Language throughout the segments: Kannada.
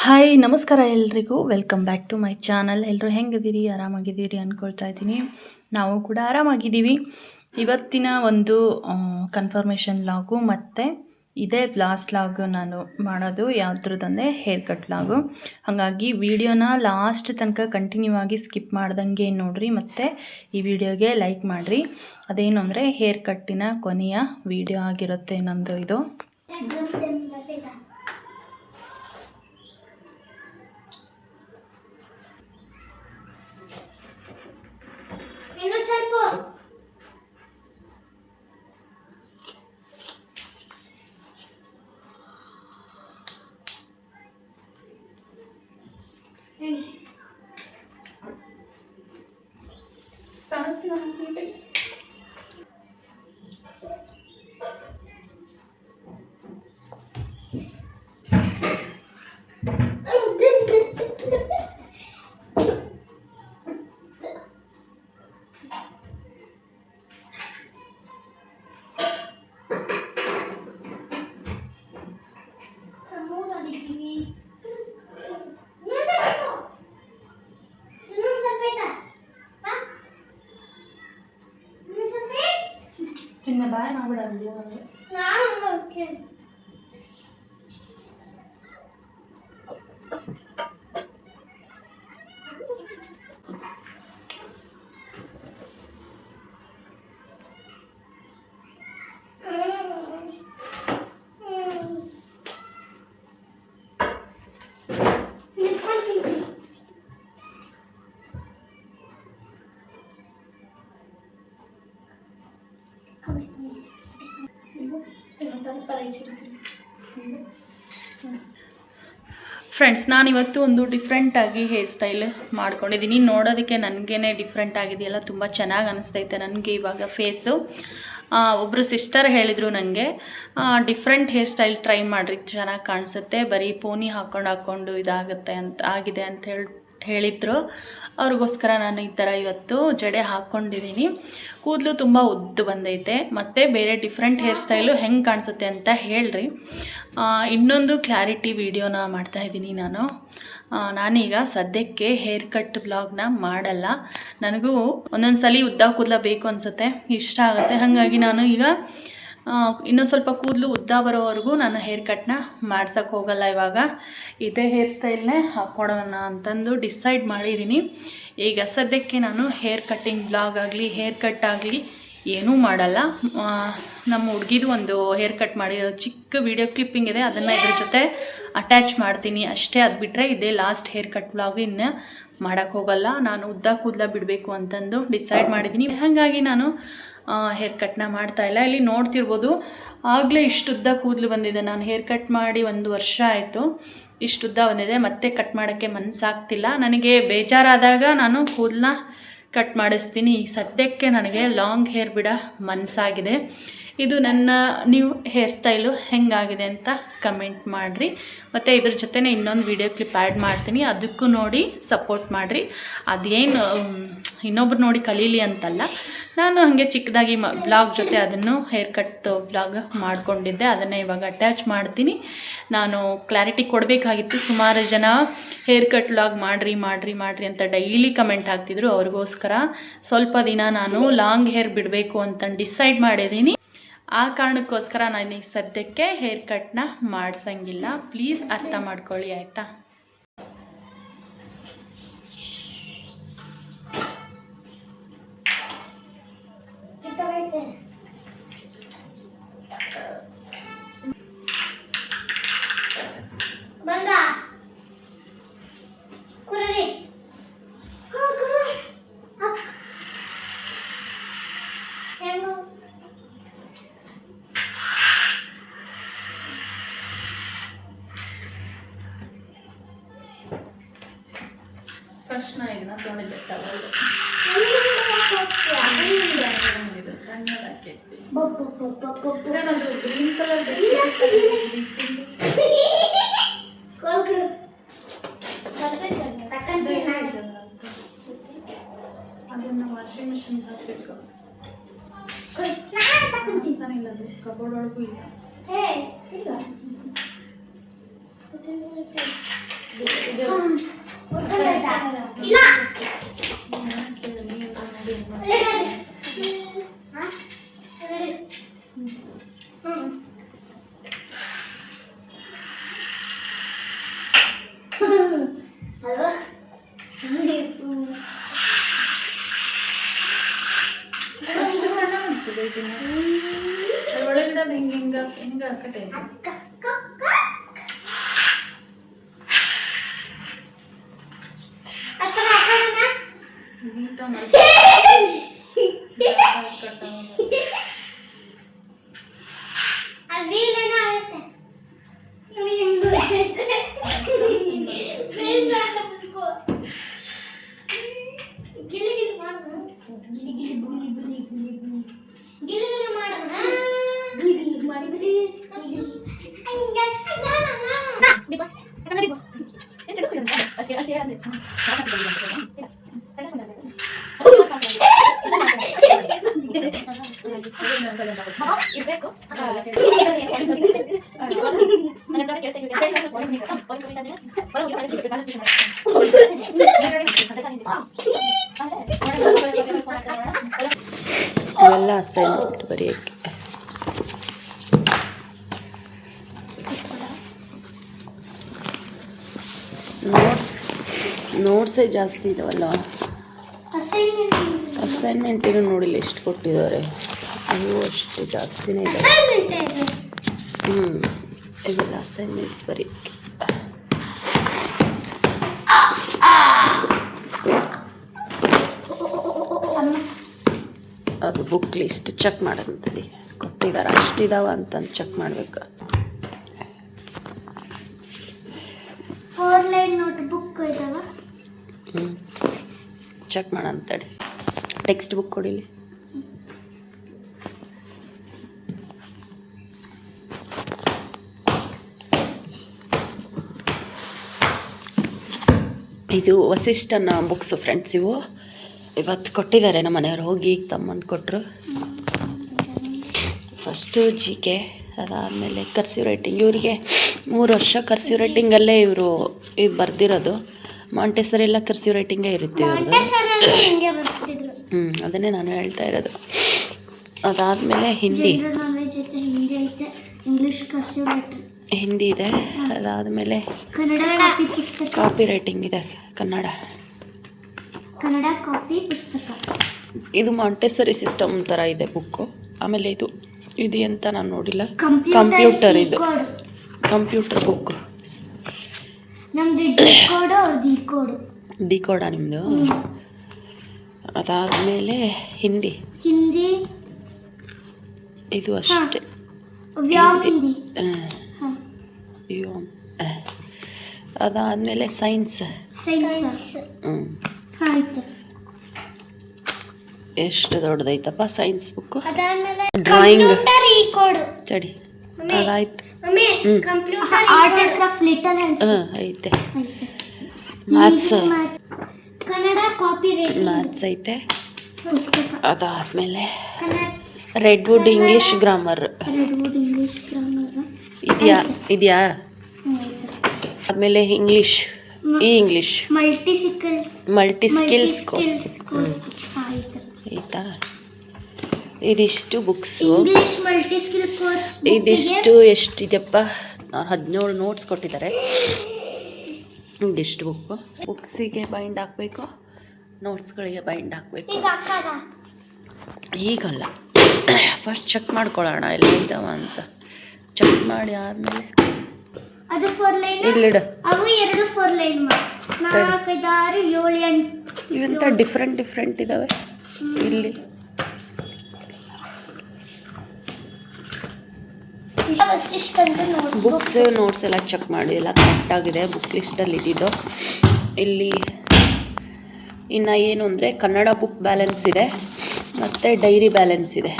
ಹಾಯ್ ನಮಸ್ಕಾರ ಎಲ್ರಿಗೂ welcome back to my channel. ಎಲ್ಲರೂ ಹೆಂಗಿದ್ದೀರಿ? ಆರಾಮಾಗಿದ್ದೀರಿ ಅಂದ್ಕೊಳ್ತಾ ಇದ್ದೀನಿ. ನಾವು ಕೂಡ ಆರಾಮಾಗಿದ್ದೀವಿ. ಇವತ್ತಿನ ಒಂದು ಕನ್ಫರ್ಮೇಷನ್ ಲಾಗು ಮತ್ತು ಇದೇ ಲಾಸ್ಟ್ ಲಾಗು ನಾನು ಮಾಡೋದು ಯಾವುದ್ರದ್ದಂದರೆ ಹೇರ್ ಕಟ್ ಲಾಗು. ಹಾಗಾಗಿ ವಿಡಿಯೋನ ಲಾಸ್ಟ್ ತನಕ ಕಂಟಿನ್ಯೂ ಆಗಿ ಸ್ಕಿಪ್ ಮಾಡ್ದಂಗೆ ನೋಡಿರಿ ಮತ್ತು ಈ ವಿಡಿಯೋಗೆ ಲೈಕ್ ಮಾಡಿರಿ. ಅದೇನು ಅಂದರೆ ಹೇರ್ ಕಟ್ಟಿನ ಕೊನೆಯ ವಿಡಿಯೋ ಆಗಿರುತ್ತೆ ನಂದು ಇದು. ಚಿನ್ನ ಬಾಯ್ ಮಾಡ್ಬಿಡಂದ್ರೆ ಫ್ರೆಂಡ್ಸ್, ನಾನಿವತ್ತು ಒಂದು ಡಿಫ್ರೆಂಟಾಗಿ ಹೇರ್ ಸ್ಟೈಲ್ ಮಾಡ್ಕೊಂಡಿದ್ದೀನಿ. ನೋಡೋದಕ್ಕೆ ನನಗೇ ಡಿಫ್ರೆಂಟ್ ಆಗಿದೆಯಲ್ಲ, ತುಂಬ ಚೆನ್ನಾಗಿ ಅನಿಸ್ತೈತೆ ನನಗೆ ಇವಾಗ ಫೇಸು. ಒಬ್ಬರು ಸಿಸ್ಟರ್ ಹೇಳಿದರು ನನಗೆ, ಡಿಫ್ರೆಂಟ್ ಹೇರ್ ಸ್ಟೈಲ್ ಟ್ರೈ ಮಾಡಿರಿ, ಚೆನ್ನಾಗಿ ಕಾಣಿಸುತ್ತೆ, ಬರೀ ಪೋನಿ ಹಾಕ್ಕೊಂಡು ಇದಾಗುತ್ತೆ ಆಗಿದೆ ಅಂತ ಹೇಳಿದರು. ಅವ್ರಿಗೋಸ್ಕರ ನಾನು ಈ ಥರ ಇವತ್ತು ಜಡೆ ಹಾಕ್ಕೊಂಡಿದ್ದೀನಿ. ಕೂದಲು ತುಂಬ ಉದ್ದು ಬಂದೈತೆ. ಮತ್ತು ಬೇರೆ ಡಿಫ್ರೆಂಟ್ ಹೇರ್ ಸ್ಟೈಲು ಹೆಂಗೆ ಕಾಣಿಸುತ್ತೆ ಅಂತ ಹೇಳ್ರಿ. ಇನ್ನೊಂದು ಕ್ಲಾರಿಟಿ ವಿಡಿಯೋನ ಮಾಡ್ತಾಯಿದ್ದೀನಿ ನಾನೀಗ ಸದ್ಯಕ್ಕೆ ಹೇರ್ ಕಟ್ ವ್ಲಾಗ್ನ ಮಾಡಲ್ಲ. ನನಗೂ ಒಂದೊಂದು ಸಲ ಉದ್ದ ಕೂದಲ ಬೇಕು ಅನಿಸುತ್ತೆ, ಇಷ್ಟ ಆಗುತ್ತೆ. ಹಾಗಾಗಿ ನಾನು ಈಗ ಇನ್ನೂ ಸ್ವಲ್ಪ ಕೂದಲು ಉದ್ದ ಬರೋವರೆಗೂ ನಾನು ಹೇರ್ ಕಟ್ನ ಮಾಡ್ಸೋಕ್ಕೆ ಹೋಗಲ್ಲ. ಇವಾಗ ಇದೇ ಹೇರ್ ಸ್ಟೈಲ್ನೇ ಹಾಕ್ಕೊಡೋಣ ಅಂತಂದು ಡಿಸೈಡ್ ಮಾಡಿದ್ದೀನಿ. ಈಗ ಸದ್ಯಕ್ಕೆ ನಾನು ಹೇರ್ ಕಟ್ಟಿಂಗ್ ಬ್ಲಾಗ್ ಆಗಲಿ ಹೇರ್ ಕಟ್ ಆಗಲಿ ಏನೂ ಮಾಡಲ್ಲ. ನಮ್ಮ ಹುಡುಗಿದು ಒಂದು ಹೇರ್ ಕಟ್ ಮಾಡಿ ಚಿಕ್ಕ ವಿಡಿಯೋ ಕ್ಲಿಪ್ಪಿಂಗ್ ಇದೆ, ಅದನ್ನು ಇದ್ರ ಜೊತೆ ಅಟ್ಯಾಚ್ ಮಾಡ್ತೀನಿ ಅಷ್ಟೇ. ಅದು ಬಿಟ್ಟರೆ ಇದೇ ಲಾಸ್ಟ್ ಹೇರ್ ಕಟ್ ಬ್ಲಾಗ್, ಇನ್ನು ಮಾಡೋಕ್ಕೆ ಹೋಗಲ್ಲ. ನಾನು ಉದ್ದ ಕೂದಲ ಬಿಡಬೇಕು ಅಂತಂದು ಡಿಸೈಡ್ ಮಾಡಿದ್ದೀನಿ. ಹಾಗಾಗಿ ನಾನು ಹೇರ್ ಕಟ್ನ ಮಾಡ್ತಾಯಿಲ್ಲ. ಇಲ್ಲಿ ನೋಡ್ತಿರ್ಬೋದು, ಆಗಲೇ ಇಷ್ಟುದ್ದ ಕೂದಲು ಬಂದಿದೆ. ನಾನು ಹೇರ್ ಕಟ್ ಮಾಡಿ 1 ವರ್ಷ ಆಯಿತು, ಇಷ್ಟುದ್ದ ಬಂದಿದೆ. ಮತ್ತೆ ಕಟ್ ಮಾಡೋಕ್ಕೆ ಮನಸ್ಸಾಗ್ತಿಲ್ಲ. ನನಗೆ ಬೇಜಾರಾದಾಗ ನಾನು ಕೂದಲನ್ನ ಕಟ್ ಮಾಡಿಸ್ತೀನಿ. ಈಗ ಸದ್ಯಕ್ಕೆ ನನಗೆ ಲಾಂಗ್ ಹೇರ್ ಬಿಡೋ ಮನಸ್ಸಾಗಿದೆ. ಇದು ನನ್ನ ನ್ಯೂ ಹೇರ್ ಸ್ಟೈಲು ಹೆಂಗಾಗಿದೆ ಅಂತ ಕಮೆಂಟ್ ಮಾಡಿರಿ. ಮತ್ತು ಇದ್ರ ಜೊತೆನೇ ಇನ್ನೊಂದು ವಿಡಿಯೋ ಕ್ಲಿಪ್ ಆ್ಯಡ್ ಮಾಡ್ತೀನಿ, ಅದಕ್ಕೂ ನೋಡಿ ಸಪೋರ್ಟ್ ಮಾಡಿರಿ. ಅದೇನು ಇನ್ನೊಬ್ರು ನೋಡಿ ಕಲೀಲಿ ಅಂತಲ್ಲ, ನಾನು ಹಾಗೆ ಚಿಕ್ಕದಾಗಿ ಬ್ಲಾಗ್ ಜೊತೆ ಅದನ್ನು ಹೇರ್ ಕಟ್ ಬ್ಲಾಗ್ ಮಾಡ್ಕೊಂಡಿದ್ದೆ, ಅದನ್ನೇ ಇವಾಗ ಅಟ್ಯಾಚ್ ಮಾಡ್ತೀನಿ. ನಾನು ಕ್ಲಾರಿಟಿ ಕೊಡಬೇಕಾಗಿತ್ತು. ಸುಮಾರು ಜನ ಹೇರ್ ಕಟ್ ಬ್ಲಾಗ್ ಮಾಡಿರಿ ಅಂತ ಡೈಲಿ ಕಮೆಂಟ್ ಹಾಕ್ತಿದ್ರು. ಅವ್ರಿಗೋಸ್ಕರ ಸ್ವಲ್ಪ ದಿನ ನಾನು ಲಾಂಗ್ ಹೇರ್ ಬಿಡಬೇಕು ಅಂತ ಡಿಸೈಡ್ ಮಾಡಿದ್ದೀನಿ. ಆ ಕಾರಣಕ್ಕೋಸ್ಕರ ನಾನು ಈಗ ಸದ್ಯಕ್ಕೆ ಹೇರ್ ಕಟ್ನ ಮಾಡ್ಸಂಗಿಲ್ಲ. ಪ್ಲೀಸ್ ಅರ್ಥ ಮಾಡ್ಕೊಳ್ಳಿ, ಆಯಿತಾ? ಪ್ರಶ್ನ ಇದನ್ನ ತೊಗೊಂಡಿದ್ದೆ ಟವಲ್ ಸಣ್ಣದಾಗಿ ಏನದು ಗ್ರೀನ್ ಕಲರ್ ಅದನ್ನು ವಾಷಿಂಗ್ ಮಿಷಿನ್ ಹಾಕಬೇಕು. ಇಲ್ಲ ಅದು ಕಬೋರ್ಡ್ ಒಳಗೂ ಇಲ್ಲ. ಒಳಗಡೆ ಹಿಂಗ ಹಾಕತ್ತೆ ಇವೆಲ್ಲ ಅಸೈನ್ಮೆಂಟ್ ಬರೆಯೋಕ್ಕೆ. ನೋಟ್ಸೇ ಜಾಸ್ತಿ ಇದಾವಲ್ಲ. ಅಸೈನ್ಮೆಂಟ್ ನೋಡಿಲ್ಲ ಎಷ್ಟು ಕೊಟ್ಟಿದ್ದಾರೆ. ಅವು ಅಷ್ಟು ಜಾಸ್ತಿನೇ ಇದೆ. ಇವೆಲ್ಲ ಅಸೈನ್ಮೆಂಟ್ಸ್ ಬರೆಯೋಕ್ಕೆ. ಅದು ಬುಕ್ ಲಿಸ್ಟ್ ಚೆಕ್ ಮಾಡೋದಂತಡಿ ಕೊಟ್ಟಿದ್ದಾರೆ, ಅಷ್ಟಿದಾವ ಅಂತಂದು ಚೆಕ್ ಮಾಡಬೇಕು. 4 ಲೈನ್ ನೋಟ್ ಬುಕ್ ಇದಾವ. ಚೆಕ್ ಮಾಡೋಂತಡಿ. ಟೆಕ್ಸ್ಟ್ ಬುಕ್ ಕೊಡಿಲಿ. ಇದು ವಸಿಷ್ಠನ ಬುಕ್ಸು ಫ್ರೆಂಡ್ಸ್. ಇವತ್ತು ಕೊಟ್ಟಿದ್ದಾರೆ ನಮ್ಮ ಮನೆಯವ್ರು, ಹೋಗಿ ಈಗ ತಮ್ಮಂದು ಕೊಟ್ಟರು. ಫಸ್ಟು GK, ಅದಾದಮೇಲೆ ಕರ್ಸಿವ್ ರೈಟಿಂಗ್. ಇವರಿಗೆ 3 ವರ್ಷ ಕರ್ಸಿವ್ ರೈಟಿಂಗಲ್ಲೇ ಇವರು ಬರೆದಿರೋದು. ಮಾಂಟೆಸರಿ ಎಲ್ಲ ಕರ್ಸಿವ್ ರೈಟಿಂಗೇ ಇರುತ್ತೆ ಇವ್ರದ್ದು. ಅದನ್ನೇ ನಾನು ಹೇಳ್ತಾ ಇರೋದು. ಅದಾದಮೇಲೆ ಹಿಂದಿ ಹಿಂದಿ ಇದೆ. ಅದಾದಮೇಲೆ ಕಾಪಿ ರೈಟಿಂಗ್ ಇದೆ, ಕನ್ನಡ ಕಾಪಿ ಪುಸ್ತಕ. ಇದು ಮಾಂಟೆಸರಿ ಸಿಸ್ಟಮ್ ಥರ ಇದೆ ಬುಕ್ಕು. ಆಮೇಲೆ ಇದು ಅಂತ ನಾನು ನೋಡಿಲ್ಲ. ಕಂಪ್ಯೂಟರ್, ಇದು ಕಂಪ್ಯೂಟರ್ ಬುಕ್. ನಮ್ದು ಡಿಕೋಡಾ ನಿಮ್ಮದು. ಅದಾದಮೇಲೆ ಹಿಂದಿ ಇದು ಅಷ್ಟೇ. ಅದಾದಮೇಲೆ ಸೈನ್ಸ್. ಎಷ್ಟು ದೊಡ್ಡದೈತಪ್ಪ ಸೈನ್ಸ್ ಬುಕ್ಕು. ಡ್ರಾಯಿಂಗ್ ಚಡಿ ಅದಾಯ್ತು. ಐತೆ. ಮ್ಯಾಥ್ಸ್ ಐತೆ. ಅದಾದಮೇಲೆ ರೆಡ್ವುಡ್ ಇಂಗ್ಲೀಷ್ ಗ್ರಾಮರ್ ಇದೆಯಾ. ಆಮೇಲೆ ಇಂಗ್ಲೀಷ್ ಮಲ್ಟಿ ಸ್ಕಿಲ್ಸ್ ಕೋರ್ಸ್ ಆಯಿತಾ. ಇದಿಷ್ಟು ಬುಕ್ಸು. ಇದಿಷ್ಟು ಎಷ್ಟಿದೆಯಪ್ಪ, 17 ನೋಟ್ಸ್ ಕೊಟ್ಟಿದ್ದಾರೆ. ಇದಿಷ್ಟು ಬುಕ್ಸಿಗೆ ಬೈಂಡ್ ಹಾಕಬೇಕು, ನೋಟ್ಸ್ಗಳಿಗೆ ಬೈಂಡ್ ಹಾಕಬೇಕು. ಈಗಲ್ಲ, ಫಸ್ಟ್ ಚೆಕ್ ಮಾಡ್ಕೊಳ್ಳೋಣ ಎಲ್ಲ ಇದ್ದಾವ ಅಂತ. ಚೆಕ್ ಮಾಡಿ ಆದಮೇಲೆ ಅದು 4 ಲೈನ್ ಇಲ್ಲಿಡು. ಅವು 2 4 ಲೈನ್ 4 5 6 7 8 ಇವಂತ ಡಿಫ್ರೆಂಟ್ ಇದ್ದಾವೆ ಇಲ್ಲಿ. ಬುಕ್ಸ್ ನೋಟ್ಸ್ ಎಲ್ಲ ಚೆಕ್ ಮಾಡಿ ಎಲ್ಲ ಕರೆಕ್ಟಾಗಿದೆ. ಬುಕ್ ಲಿಸ್ಟಲ್ಲಿ ಇದ್ದಿದ್ದು. ಇಲ್ಲಿ ಇನ್ನು ಏನು ಅಂದರೆ ಕನ್ನಡ ಬುಕ್ ಬ್ಯಾಲೆನ್ಸ್ ಇದೆ ಮತ್ತು ಡೈರಿ ಬ್ಯಾಲೆನ್ಸ್ ಇದೆ.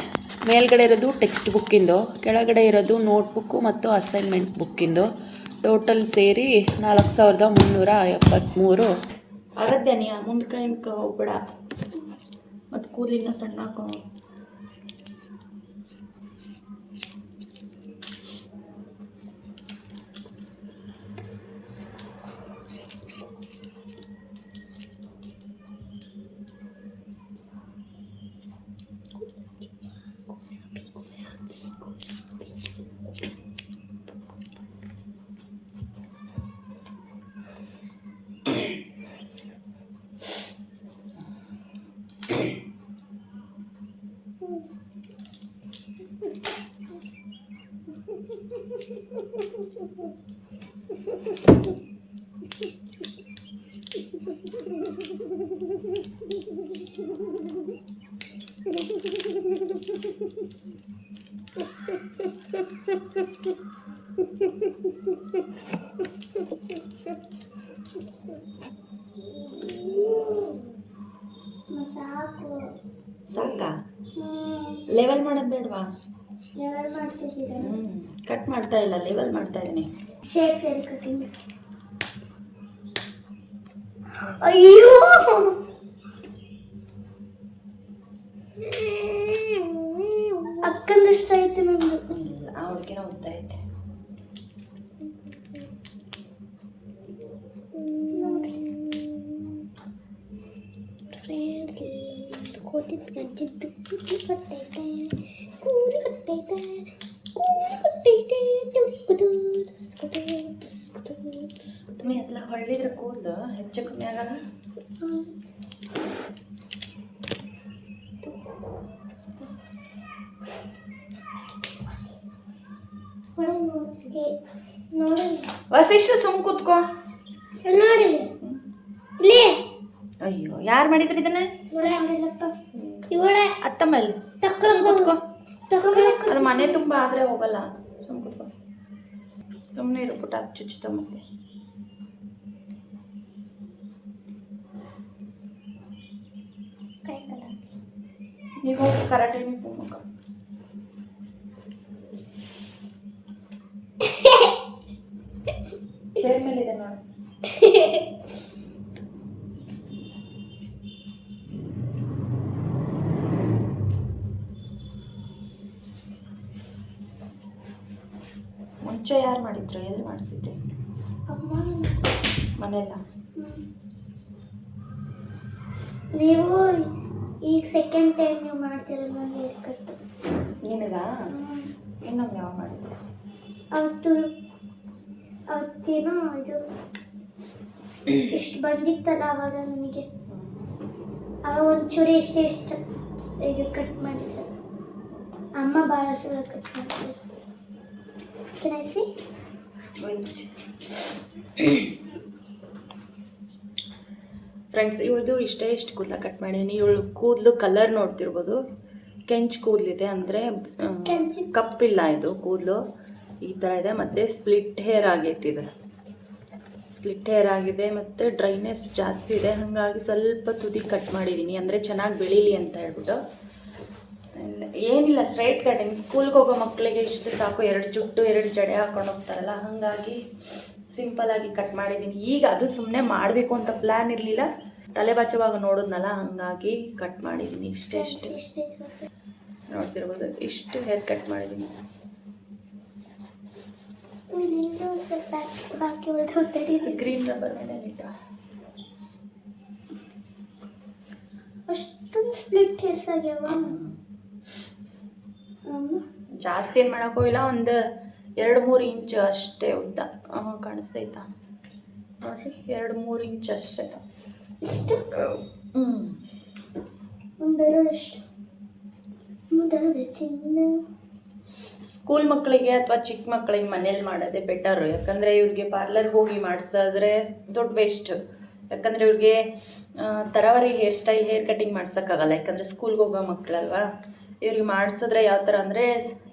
ಮೇಲ್ಗಡೆ ಇರೋದು ಟೆಕ್ಸ್ಟ್ ಬುಕ್ಕಿಂದು, ಕೆಳಗಡೆ ಇರೋದು ನೋಟ್ ಬುಕ್ಕು ಮತ್ತು ಅಸೈನ್ಮೆಂಟ್ ಬುಕ್ಕಿಂದು. ಟೋಟಲ್ ಸೇರಿ 4373. ಆರಾಧ್ಯ ನೀ ಮುಂದಕ್ಕೆ ಹಿಂಗೆ ಹೋಗ್ಬೇಡ, ಮತ್ತು ಕೂದಲಿನ ಸಣ್ಣ ಹಾಕೋ. ಸಾಕು. ಸಾಕಾ? ಲೆವೆಲ್ ಮಾಡೋದು ಬೇಡವಾ? ಲೆವೆಲ್ ಮಾಡ್ತಿದ್ದೀರಾ? ಕಟ್ ಮಾಡ್ತಾ ಇಲ್ಲ, ಲೆವೆಲ್ ಮಾಡ್ತಾ ಇದ್ದೀನಿ. Shape hair cutting. ಅಯ್ಯೋ ಅಕ್ಕಂದಷ್ಟ ಐತೆ ನಮ್ದು. ಇಲ್ಲ, ಅವಳಿಗೆ ಉದ್ದ ಐತೆ. ಕೂತಿದ್ ಗಜ್ಜಿದ್ದು ಕೂಲಿ ಕಟ್ಟೈತೆ, ಕೂಲಿ ಕಟ್ಟೈತೆ, ಕೂಲಿ ಕಟ್ಟೈತೆ, ತುಸ್ಕುದು ತುಸ್ಕುದು ತುಸ್ಕುದು. ನೀ ಎಲ್ಲ ಹೊಳ್ಳಿದ್ರೆ ಕೂದಲು ಹೆಚ್ಚು ಕಮ್ಮಿ ಆಗಲ್ಲ. ನೋಡಿ ವಸಿಷ್ಠ ಸುಮ್ ಕೂತ್ಕೋ. ನೋಡಿ ಇಲ್ಲಿ. ಅಯ್ಯೋ, ಯಾರು ಮಾಡಿದ್ರಿ ಇದನ್ನ? ಇವಳೆ ಅತ್ತಮ್ಮಲ್ಲಿ ಕೂತ್ಕೋ. ಅದು ಮನೆ ತುಂಬ ಆದರೆ ಹೋಗಲ್ಲ. ಸುಮ್ ಕೂತ್ಕೋ. ಸುಮ್ಮನೆ ಇರು ಪುಟ, ಚುಚ್ಚುತ್ತ ಮತ್ತೆ. ನೀವು ಕರಾಟೆ ಯೂನಿಫಾರ್ಮ್ ಹಾಕೋ. ಚೇರ್ ಮೇಲಿದೆ ನೋಡಿ. ಮುಂಚೆ ಯಾರು ಮಾಡಿದ್ರು? ಎಲ್ಲಿ ಮಾಡಿಸಿದ್ದೆ? ಮನೆಯಲ್ಲ. ನೀವು ಈಗ ಸೆಕೆಂಡ್ ಟೈಮ್ ನೀವು ಮಾಡ್ತಿರೋದು ನನ್ನ ಹೇರ್ ಕಟ್. ಏನಿಲ್ಲ, ಇನ್ನೊಮ್ಮೆ ಯಾವ ಮಾಡಿದ್ದೆ? ಅವತ್ತೇನೋ ಇದು ಇಷ್ಟು ಬಂದಿತ್ತಲ್ಲ ಅವಾಗ ನನಗೆ. ಅವಾಗ ಒಂಚೂರು ಎಷ್ಟು ಇದು ಕಟ್ ಮಾಡಿದ್ರು. ಅಮ್ಮ ಭಾಳ ಸಲ ಕಟ್ ಮಾಡ್ತಾರೆ. Can I see? ಫ್ರೆಂಡ್ಸ್, ಇವಳದು ಇಷ್ಟೇ ಇಷ್ಟು ಕೂದಲ ಕಟ್ ಮಾಡಿದ್ದೀನಿ. ಇವಳು ಕೂದಲು ಕಲರ್ ನೋಡ್ತಿರ್ಬೋದು, ಕೆಂಚು ಕೂದಲಿದೆ, ಅಂದರೆ ಕಪ್ಪಿಲ್ಲ ಇದು ಕೂದಲು, ಈ ಥರ ಇದೆ. ಮತ್ತು ಸ್ಪ್ಲಿಟ್ ಹೇರ್ ಆಗೈತಿ, ಇದು ಸ್ಪ್ಲಿಟ್ ಹೇರ್ ಆಗಿದೆ ಮತ್ತು ಡ್ರೈನೆಸ್ ಜಾಸ್ತಿ ಇದೆ. ಹಾಗಾಗಿ ಸ್ವಲ್ಪ ತುದಿ ಕಟ್ ಮಾಡಿದ್ದೀನಿ, ಅಂದರೆ ಚೆನ್ನಾಗಿ ಬೆಳೀಲಿ ಅಂತ ಹೇಳ್ಬಿಟ್ಟು. ಏನಿಲ್ಲ, ಸ್ಟ್ರೈಟ್ ಕಟಿಂಗ್. ಸ್ಕೂಲ್ಗೆ ಹೋಗೋ ಮಕ್ಕಳಿಗೆ ಇಷ್ಟು ಸಾಕು, 2 ಜುಟ್ಟು 2 ಜಡೆ ಹಾಕೊಂಡು ಹೋಗ್ತಾರಲ್ಲ, ಹಾಗಾಗಿ ಸಿಂಪಲಾಗಿ ಕಟ್ ಮಾಡಿದ್ದೀನಿ. ಈಗ ಅದು ಸುಮ್ಮನೆ ಮಾಡಬೇಕು ಅಂತ ಪ್ಲ್ಯಾನ್ ಇರಲಿಲ್ಲ, ತಲೆ ಬಾಚುವಾಗ ನೋಡಿದ್ನಲ್ಲ, ಹಾಗಾಗಿ ಕಟ್ ಮಾಡಿದ್ದೀನಿ. ಇಷ್ಟೇ ನೋಡ್ತಿರ್ಬೋದು, ಇಷ್ಟು ಹೇರ್ ಕಟ್ ಮಾಡಿದ್ದೀನಿ. ಗ್ರೀನ್ ರಬ್ಬರ್ ಮೇಲೆ ಇಟ್ಟ ಅಷ್ಟೊಂದು ಸ್ಪ್ಲಿಟ್ ಹೇರ್ಸ್ ಆಗ್ಯಾವ. ಜಾಸ್ತಿ ಏನು ಮಾಡೋಕ್ಕೋಗಿಲ್ಲ, ಒಂದು 2-3 ಇಂಚು ಅಷ್ಟೇ ಉದ್ದ ಕಾಣಿಸ್ತೈತಾ ನೋಡ್ರಿ, 2-3 ಇಂಚ್ ಅಷ್ಟೇ. ಇಷ್ಟು ಒಂದೆರಡಷ್ಟು ಮುಂದೆ ಚಿನ್ನ. ಸ್ಕೂಲ್ ಮಕ್ಕಳಿಗೆ ಅಥವಾ ಚಿಕ್ಕ ಮಕ್ಕಳಿಗೆ ಮನೇಲಿ ಮಾಡೋದೇ ಬೆಟರು. ಯಾಕಂದರೆ ಇವ್ರಿಗೆ ಪಾರ್ಲರ್ಗೆ ಹೋಗಿ ಮಾಡಿಸಿದ್ರೆ ದೊಡ್ಡ ವೇಸ್ಟ್. ಯಾಕಂದರೆ ಇವ್ರಿಗೆ ತರಾವರಿ ಹೇರ್ ಸ್ಟೈಲ್, ಹೇರ್ ಕಟಿಂಗ್ ಮಾಡ್ಸೋಕ್ಕಾಗಲ್ಲ, ಯಾಕಂದರೆ ಸ್ಕೂಲ್ಗೆ ಹೋಗೋ ಮಕ್ಕಳಲ್ವಾ. ಇವ್ರಿಗೆ ಮಾಡಿಸಿದ್ರೆ ಯಾವ ಥರ ಅಂದರೆ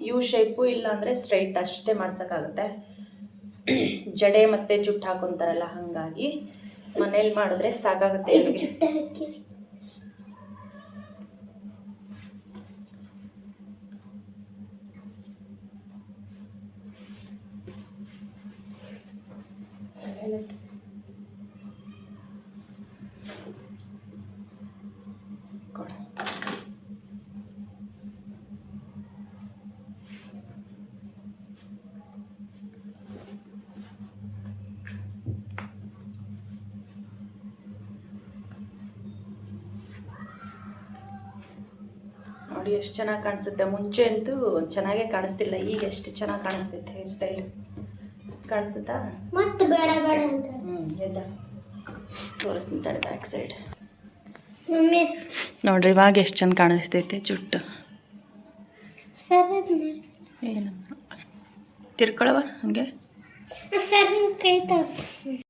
ಯು ಶೇಪು, ಇಲ್ಲ ಅಂದರೆ ಸ್ಟ್ರೈಟ್ ಅಷ್ಟೇ ಮಾಡ್ಸೋಕ್ಕಾಗುತ್ತೆ. ಜಡೆ ಮತ್ತು ಜುಟ್ಟು ಹಾಕೊತಾರಲ್ಲ, ಹಾಗಾಗಿ ಮನೇಲಿ ಮಾಡಿದ್ರೆ ಸಾಕಾಗುತ್ತೆ ಇವ್ರಿಗೆ. ನೋಡಿ ಎಷ್ಟು ಚೆನ್ನಾಗಿ ಕಾಣಿಸುತ್ತೆ. ಮುಂಚೆ ಅಂತೂ ಚೆನ್ನಾಗೇ ಕಾಣಿಸ್ತಿಲ್ಲ, ಈಗ ಎಷ್ಟು ಚೆನ್ನಾಗಿ ಕಾಣಿಸ್ತೈತೆ ಹೇರ್ ಸ್ಟೈಲ್. ಕಾಣಿಸುತ್ತಾ? ಮತ್ತೆ ಬೇಡ ಬೇಡ ಅಂತ ಎದ್ದ ತೋರಿಸ್ತೀನಿ ತಡೆ, ಬ್ಯಾಕ್ ಸೈಡ್ ಮಮ್ಮಿ ನೋಡ್ರಿ, ಇವಾಗ ಎಷ್ಟು ಚೆಂದ ಕಾಣಿಸ್ತೈತೆ ಜುಟ್ಟು. ಸರ್ ಏನು ತಿರ್ಕೊಳವ ಹಂಗೆ ಸರ್ ಕೈ ತೋರಿಸಿ.